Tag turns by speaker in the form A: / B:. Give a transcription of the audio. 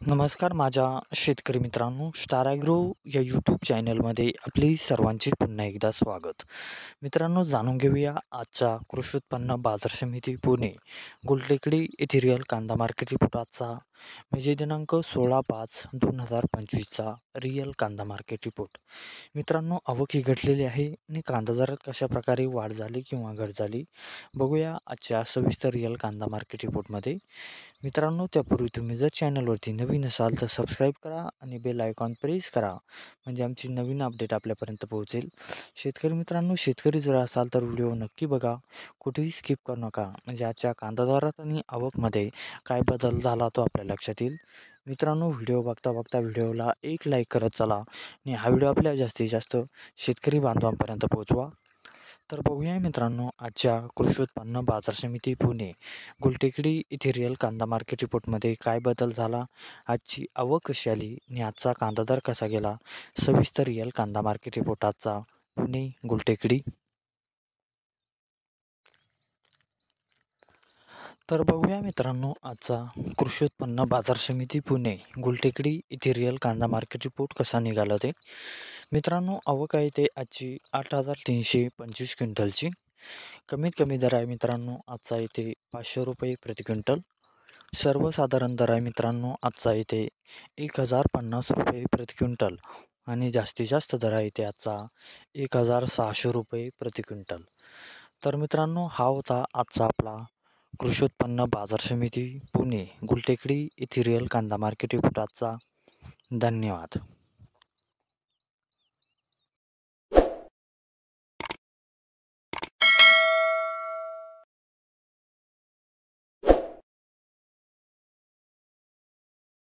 A: नमस्कार माझ्या शेतकरी मित्रांनो, स्टार ॲग्रो या यूट्यूब चॅनलमध्ये आपली सर्वांचे पुन्हा एकदा स्वागत. मित्रांनो, जाणून घेऊया आजच्या कृषी उत्पन्न बाजार समिती पुणे गुलटेकडी येथे रिअल कांदा मार्केट रिपोर्ट आजचा म्हणजे दिनांक 16/5/2025चा रिअल कांदा मार्केट रिपोर्ट. मित्रांनो, आवक ही घटलेली आहे आणि कांदा दरात कशाप्रकारे वाढ झाली किंवा घट झाली बघूया आजच्या सविस्तर रिअल कांदा मार्केट रिपोर्टमध्ये. मित्रांनो, त्यापूर्वी तुम्ही जर चॅनलवरती नवीन असाल तर सबस्क्राईब करा आणि बेल आयकॉन प्रेस करा, म्हणजे आमची नवीन अपडेट आपल्यापर्यंत पोहोचेल. शेतकरी मित्रांनो, शेतकरी जर असाल तर व्हिडिओ नक्की बघा, कुठेही स्किप करू नका, म्हणजे आजच्या कांदा दरात आणि आवकमध्ये काय बदल झाला तो आपल्या लक्षात येईल. मित्रांनो, व्हिडिओ बघता बघता व्हिडिओला एक लाईक करत चला आणि हा व्हिडिओ आपल्या जास्तीत जास्त शेतकरी बांधवांपर्यंत पोहोचवा. तर बघूया मित्रांनो, आजच्या कृषी उत्पन्न बाजार समिती पुणे गुलटेकडी येथे रिअल कांदा मार्केट रिपोर्टमध्ये काय बदल झाला, आजची आवक कशी आली आणि आजचा कांदा दर कसा गेला. सविस्तर रिअल कांदा मार्केट रिपोर्ट आजचा पुणे गुलटेकडी. तर बघूया मित्रांनो, आजचा कृषी उत्पन्न बाजार समिती पुणे गुलटेकडी येथे रिअल कांदा मार्केट रिपोर्ट कसा निघाला ते. मित्रांनो, आवक आहे ते आजची 8,325 क्विंटलची. कमीत कमी दर आहे मित्रांनो आजचा इथे 500 रुपये प्रति क्विंटल. सर्वसाधारण दर आहे मित्रांनो आजचा इथे 1,050 रुपये प्रति क्विंटल आणि जास्तीत जास्त दर आहे इथे आजचा 1,600 रुपये प्रति क्विंटल. तर मित्रांनो, हा होता आजचा आपला कृषी उत्पन्न बाजार समिती पुणे गुलटेकडी येथे रिअल कांदा मार्केट रिपोर्ट आजचा. धन्यवाद.